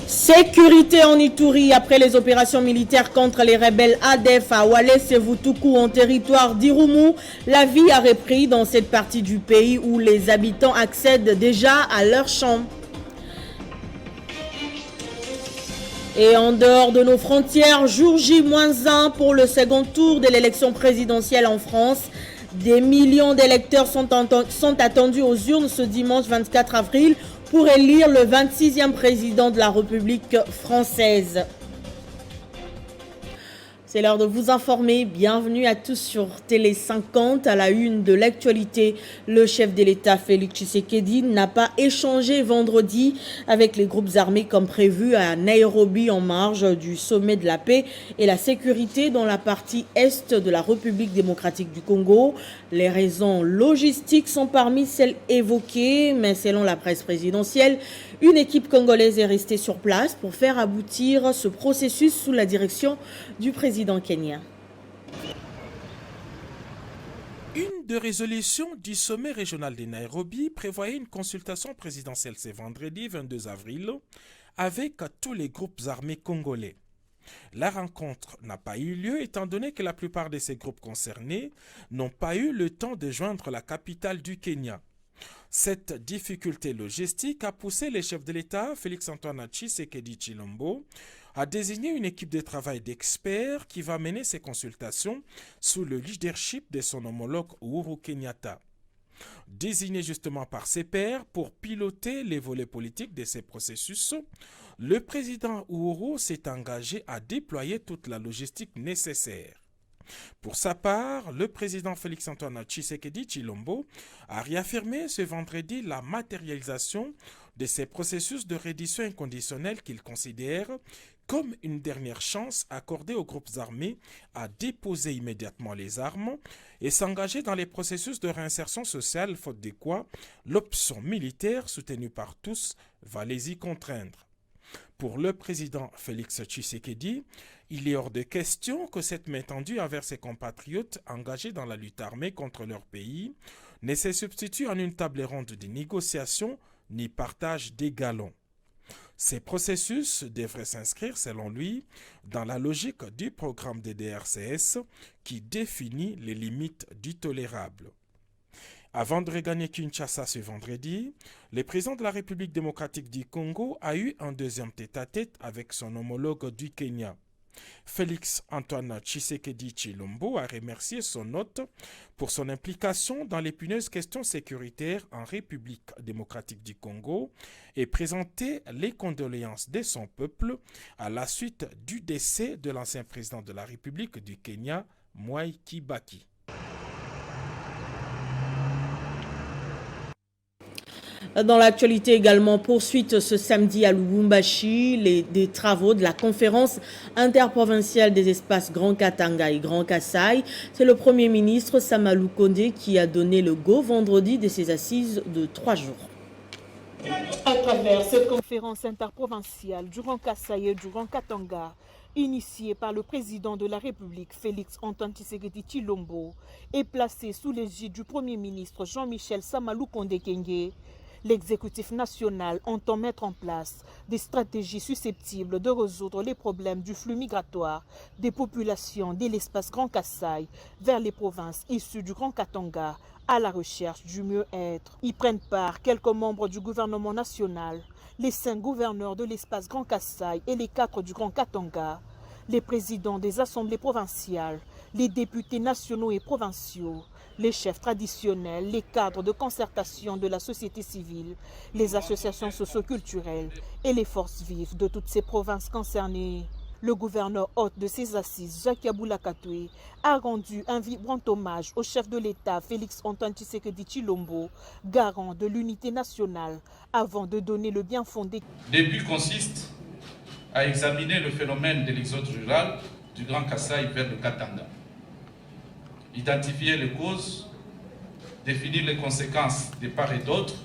Sécurité en Ituri après les opérations militaires contre les rebelles ADF à Walès et Vutuku en territoire d'Irumu. La vie a repris dans cette partie du pays où les habitants accèdent déjà à leurs champs. Et en dehors de nos frontières, jour J-1 pour le second tour de l'élection présidentielle en France. Des millions d'électeurs sont attendus aux urnes ce dimanche 24 avril pour élire le 26e président de la République française. C'est l'heure de vous informer. Bienvenue à tous sur Télé 50. À la une de l'actualité, le chef de l'État Félix Tshisekedi n'a pas échangé vendredi avec les groupes armés comme prévu à Nairobi en marge du sommet de la paix et la sécurité dans la partie est de la République démocratique du Congo. Les raisons logistiques sont parmi celles évoquées, mais selon la presse présidentielle, une équipe congolaise est restée sur place pour faire aboutir ce processus sous la direction du président kenyan. Une des résolutions du sommet régional de Nairobi prévoyait une consultation présidentielle ce vendredi 22 avril avec tous les groupes armés congolais. La rencontre n'a pas eu lieu étant donné que la plupart de ces groupes concernés n'ont pas eu le temps de joindre la capitale du Kenya. Cette difficulté logistique a poussé les chefs de l'État, Félix-Antoine Tshisekedi Tshilombo, à désigner une équipe de travail d'experts qui va mener ces consultations sous le leadership de son homologue Uhuru Kenyatta. Désigné justement par ses pairs pour piloter les volets politiques de ces processus, le président Uhuru s'est engagé à déployer toute la logistique nécessaire. Pour sa part, le président Félix-Antoine Tshisekedi Tshilombo a réaffirmé ce vendredi la matérialisation de ces processus de reddition inconditionnelle qu'il considère comme une dernière chance accordée aux groupes armés à déposer immédiatement les armes et s'engager dans les processus de réinsertion sociale, faute de quoi l'option militaire soutenue par tous va les y contraindre. Pour le président Félix Tshisekedi, il est hors de question que cette main tendue envers ses compatriotes engagés dans la lutte armée contre leur pays ne se substitue en une table ronde de négociation ni partage des galons. Ces processus devraient s'inscrire, selon lui, dans la logique du programme des DRCS qui définit les limites du tolérable. Avant de regagner Kinshasa ce vendredi, le président de la République démocratique du Congo a eu un deuxième tête-à-tête avec son homologue du Kenya. Félix-Antoine Tshisekedi Tshilombo a remercié son hôte pour son implication dans l'épineuses questions sécuritaires en République démocratique du Congo et présenté les condoléances de son peuple à la suite du décès de l'ancien président de la République du Kenya, Mwai Kibaki. Dans l'actualité également, poursuite ce samedi à Lubumbashi des travaux de la conférence interprovinciale des espaces Grand Katanga et Grand Kasaï. C'est le Premier ministre Samalou Kondé qui a donné le go vendredi de ses assises de 3 jours. À travers cette conférence interprovinciale du Grand Kasaï et du Grand Katanga, initiée par le président de la République Félix-Antoine Tshisekedi Tshilombo et placée sous l'égide du Premier ministre Jean-Michel Samalou Kondé Kenge, l'exécutif national entend mettre en place des stratégies susceptibles de résoudre les problèmes du flux migratoire des populations de l'espace Grand Kasaï vers les provinces issues du Grand Katanga à la recherche du mieux-être. Y prennent part quelques membres du gouvernement national, les 5 gouverneurs de l'espace Grand Kasaï et les 4 du Grand Katanga, les présidents des assemblées provinciales, les députés nationaux et provinciaux, les chefs traditionnels, les cadres de concertation de la société civile, les associations socio-culturelles et les forces vives de toutes ces provinces concernées. Le gouverneur hôte de ces assises, Jacques Yaboula Katoué, a rendu un vibrant hommage au chef de l'État, Félix-Antoine Tshisekedi Tshilombo, garant de l'unité nationale, avant de donner le bien fondé. Le but consiste à examiner le phénomène de l'exode rural du Grand Kasaï vers le Katanga. Identifier les causes, définir les conséquences de part et d'autre,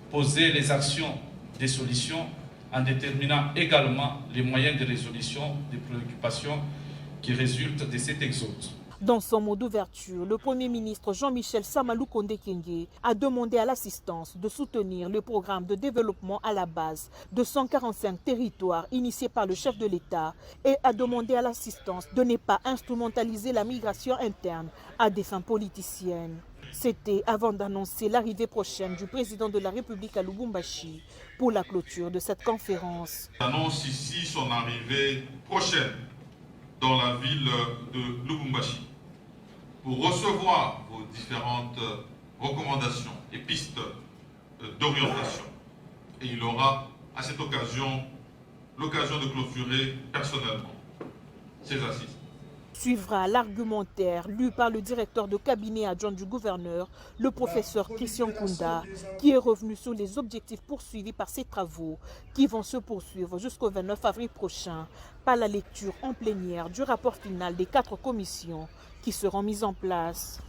poser les actions des solutions en déterminant également les moyens de résolution des préoccupations qui résultent de cet exode. Dans son mot d'ouverture, le Premier ministre Jean-Michel Samalou Kondé Kyenge a demandé à l'assistance de soutenir le programme de développement à la base de 145 territoires initié par le chef de l'État et a demandé à l'assistance de ne pas instrumentaliser la migration interne à des fins politiciennes. C'était avant d'annoncer l'arrivée prochaine du président de la République à Lubumbashi pour la clôture de cette conférence. J'annonce ici son arrivée prochaine dans la ville de Lubumbashi pour recevoir vos différentes recommandations et pistes d'orientation. Et il aura à cette occasion l'occasion de clôturer personnellement ces assises. Suivra l'argumentaire lu par le directeur de cabinet adjoint du gouverneur, le professeur Christian Kunda, qui est revenu sur les objectifs poursuivis par ces travaux qui vont se poursuivre jusqu'au 29 avril prochain par la lecture en plénière du rapport final des 4 commissions qui seront mises en place.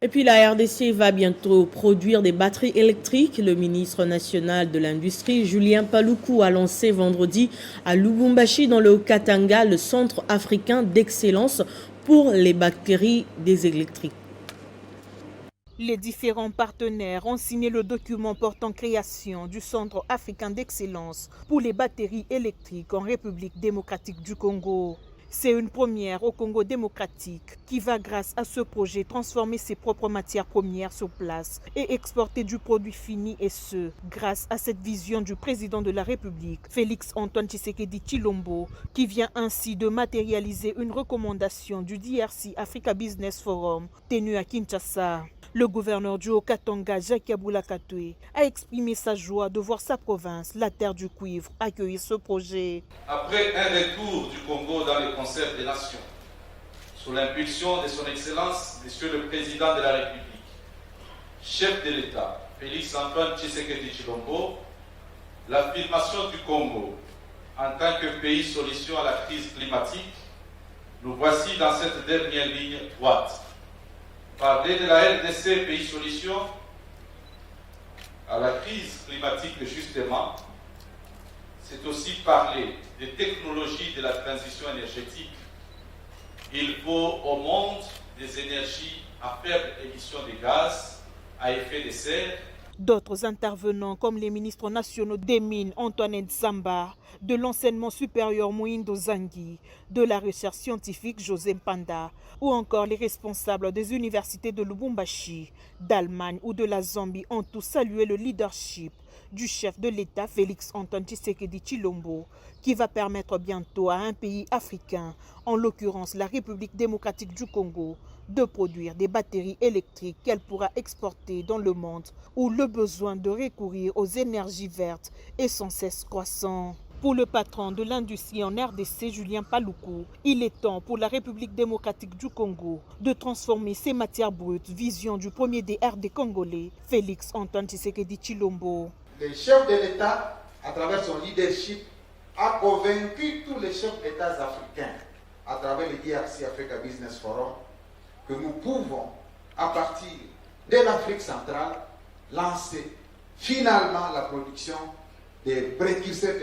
Et puis la RDC va bientôt produire des batteries électriques. Le ministre national de l'Industrie, Julien Paluku, a lancé vendredi à Lubumbashi, dans le Haut-Katanga, le Centre africain d'excellence pour les batteries électriques. Les différents partenaires ont signé le document portant création du Centre africain d'excellence pour les batteries électriques en République démocratique du Congo. C'est une première au Congo démocratique qui va, grâce à ce projet, transformer ses propres matières premières sur place et exporter du produit fini, et ce, grâce à cette vision du président de la République, Félix Antoine Tshisekedi Tshilombo, qui vient ainsi de matérialiser une recommandation du DRC Africa Business Forum tenu à Kinshasa. Le gouverneur du Haut-Katanga, Jacques Aboula Katoué, a exprimé sa joie de voir sa province, la terre du cuivre, accueillir ce projet. Après un retour du Congo dans le concert des nations, sous l'impulsion de son Excellence, Monsieur le Président de la République, chef de l'État, Félix Antoine Tshisekedi Tshilombo, l'affirmation du Congo en tant que pays solution à la crise climatique, nous voici dans cette dernière ligne droite. Parler de la RDC pays solution à la crise climatique, justement, c'est aussi parler des technologies de la transition énergétique. Il faut au monde des énergies à faible émission de gaz à effet de serre. D'autres intervenants, comme les ministres nationaux des Mines Antoine Nzamba, de l'enseignement supérieur Mouindo Zangui, de la recherche scientifique José Mpanda, ou encore les responsables des universités de Lubumbashi, d'Allemagne ou de la Zambie, ont tous salué le leadership du chef de l'État Félix Antoine Tshisekedi Tshilombo, qui va permettre bientôt à un pays africain, en l'occurrence la République démocratique du Congo, de produire des batteries électriques qu'elle pourra exporter dans le monde où le besoin de recourir aux énergies vertes est sans cesse croissant. Pour le patron de l'industrie en RDC, Julien Paluku, il est temps pour la République démocratique du Congo de transformer ses matières brutes, vision du premier des RD congolais, Félix Antoine Tshisekedi Tshilombo. Le chef de l'État, à travers son leadership, a convaincu tous les chefs d'État africains, à travers le DRC Africa Business Forum, que nous pouvons, à partir de l'Afrique centrale, lancer finalement la production des précurseurs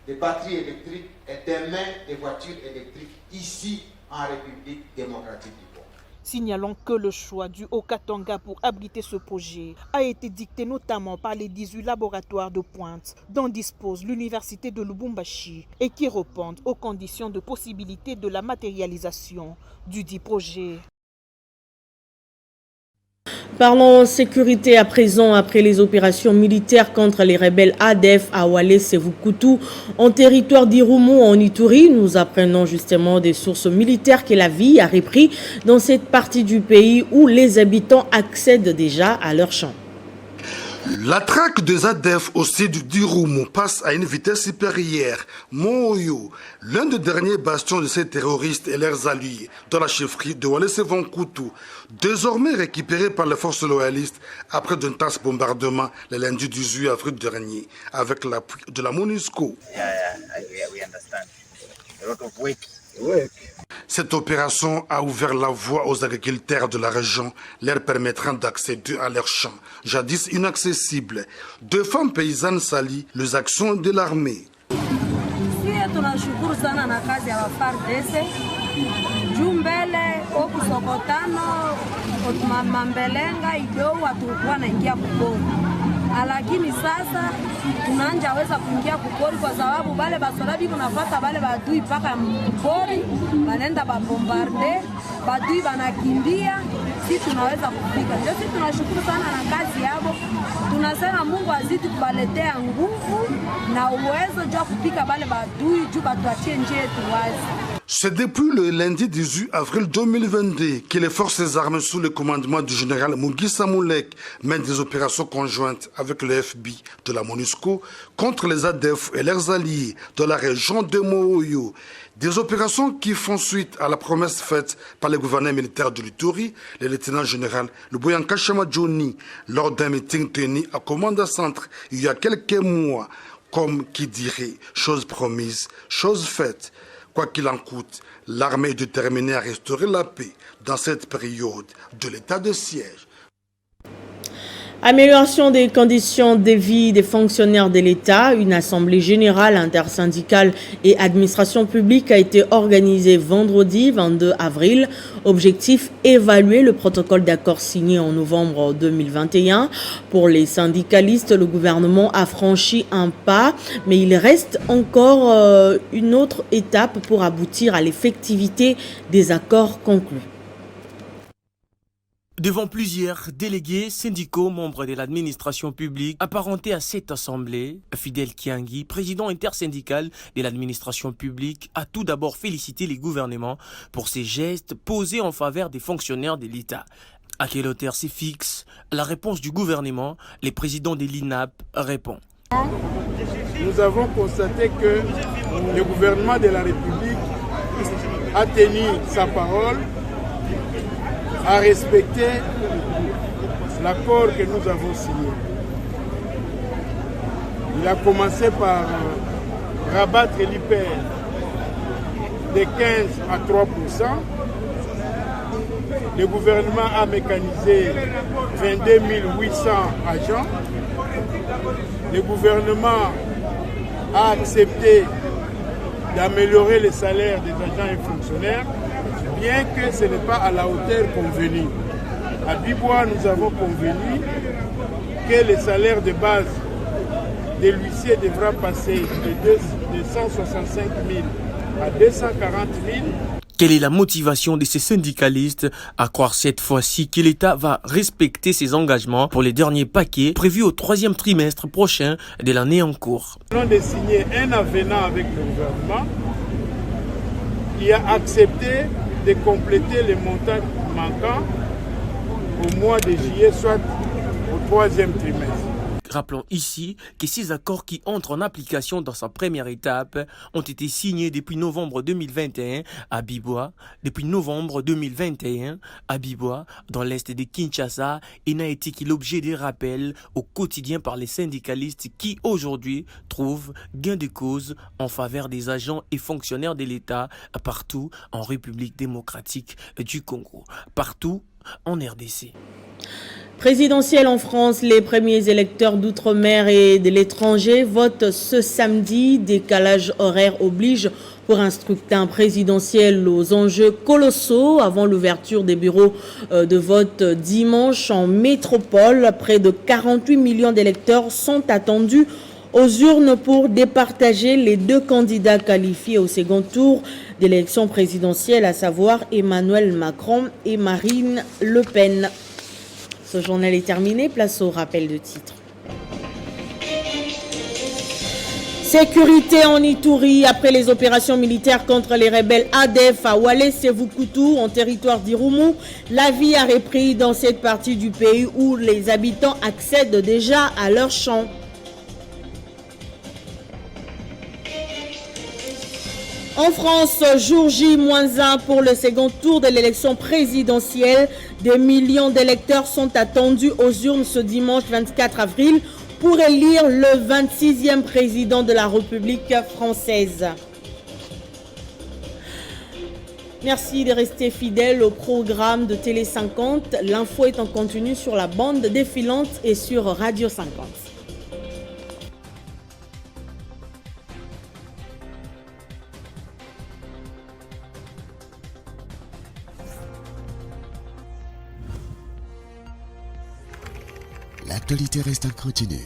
des batteries électriques et demain des voitures électriques ici en République démocratique du Congo. Signalons que le choix du Haut-Katanga pour abriter ce projet a été dicté notamment par les 18 laboratoires de pointe dont dispose l'université de Lubumbashi et qui répondent aux conditions de possibilité de la matérialisation du dit projet. Parlons sécurité à présent. Après les opérations militaires contre les rebelles ADF à Walese-Vukutu en territoire d'Irumu en Ituri, nous apprenons justement des sources militaires que la vie a repris dans cette partie du pays où les habitants accèdent déjà à leurs champs. La traque des ADF au sud d'Irumu passe à une vitesse supérieure. Moyo, l'un des derniers bastions de ces terroristes et leurs alliés, dans la chefferie de Walese-Vukutu, désormais récupéré par les forces loyalistes après d'intenses bombardements le lundi 18 avril dernier, avec l'appui de la MONUSCO. Cette opération a ouvert la voie aux agriculteurs de la région, leur permettant d'accéder à leurs champs, jadis inaccessibles. 2 femmes paysannes salient les actions de l'armée. Sie tunashukuru sana na kazi ya FARDC. Juu mbele okusokotano mambelenga idoo watukuwa naingia kupori. Lakini sasa tunaanja weza kuingia kupori kwa sababu bale basorabi kunafata bale badui paka kupori, banenda babombarde, badui banakimbia, si tunaweza kufika. Ndio sisi tunashukuru sana na kazi yabo. Tunasema Mungu azidi kubaletea nguvu na uwezo juu kupika bale badui juu batuachie njia yetu wazi. C'est depuis le lundi 18 avril 2022 que les forces armées sous le commandement du général Mugisa Moulek mènent des opérations conjointes avec le FBI de la MONUSCO contre les ADF et leurs alliés dans la région de Moyo. Des opérations qui font suite à la promesse faite par le gouverneur militaire de l'Ituri, le lieutenant général Luboyanka Johnny, lors d'un meeting tenu à Commanda Centre il y a quelques mois, comme qui dirait, chose promise, chose faite. Quoi qu'il en coûte, l'armée est déterminée à restaurer la paix dans cette période de l'état de siège. Amélioration des conditions de vie des fonctionnaires de l'État, une assemblée générale intersyndicale et administration publique a été organisée vendredi 22 avril. Objectif, évaluer le protocole d'accord signé en novembre 2021. Pour les syndicalistes, le gouvernement a franchi un pas, mais il reste encore une autre étape pour aboutir à l'effectivité des accords conclus. Devant plusieurs délégués syndicaux membres de l'administration publique apparentés à cette assemblée, Fidel Kiangi, président intersyndical de l'administration publique, a tout d'abord félicité les gouvernements pour ces gestes posés en faveur des fonctionnaires de l'État. À quelle hauteur c'est fixe? La réponse du gouvernement, le président de l'INAP répond. Nous avons constaté que le gouvernement de la République a tenu sa parole, à respecter l'accord que nous avons signé. Il a commencé par rabattre l'IPR de 15 à 3%. Le gouvernement a mécanisé 22 800 agents. Le gouvernement a accepté d'améliorer les salaires des agents et fonctionnaires, bien que ce n'est pas à la hauteur convenue. À Bibois, nous avons convenu que le salaire de base de l'huissier devra passer de 165 000 à 240 000. Quelle est la motivation de ces syndicalistes à croire cette fois-ci que l'État va respecter ses engagements pour les derniers paquets prévus au 3e trimestre prochain de l'année en cours? Nous avons signé un avenant avec le gouvernement qui a accepté de compléter les montants manquants au mois de juillet, soit au 3e trimestre. Rappelons ici que ces accords qui entrent en application dans sa première étape ont été signés depuis novembre 2021 à Bibois, depuis novembre 2021 à Bibois, dans l'est de Kinshasa, et n'a été que l'objet des rappels au quotidien par les syndicalistes qui aujourd'hui trouvent gain de cause en faveur des agents et fonctionnaires de l'État partout en République démocratique du Congo, partout en RDC. Présidentielle en France, les premiers électeurs d'outre-mer et de l'étranger votent ce samedi. Décalage horaire oblige pour un scrutin présidentiel aux enjeux colossaux avant l'ouverture des bureaux de vote dimanche en métropole. Près de 48 millions d'électeurs sont attendus aux urnes pour départager les deux candidats qualifiés au second tour de l'élection présidentielle, à savoir Emmanuel Macron et Marine Le Pen. Ce journal est terminé, place au rappel de titres. Sécurité en Ituri après les opérations militaires contre les rebelles ADF à Walese-Vukutu en territoire d'Irumu. La vie a repris dans cette partie du pays où les habitants accèdent déjà à leurs champs. En France, jour J-1 pour le second tour de l'élection présidentielle. Des millions d'électeurs sont attendus aux urnes ce dimanche 24 avril pour élire le 26e président de la République française. Merci de rester fidèle au programme de Télé 50. L'info est en continu sur la bande défilante et sur Radio 50. l'actualité reste en continu.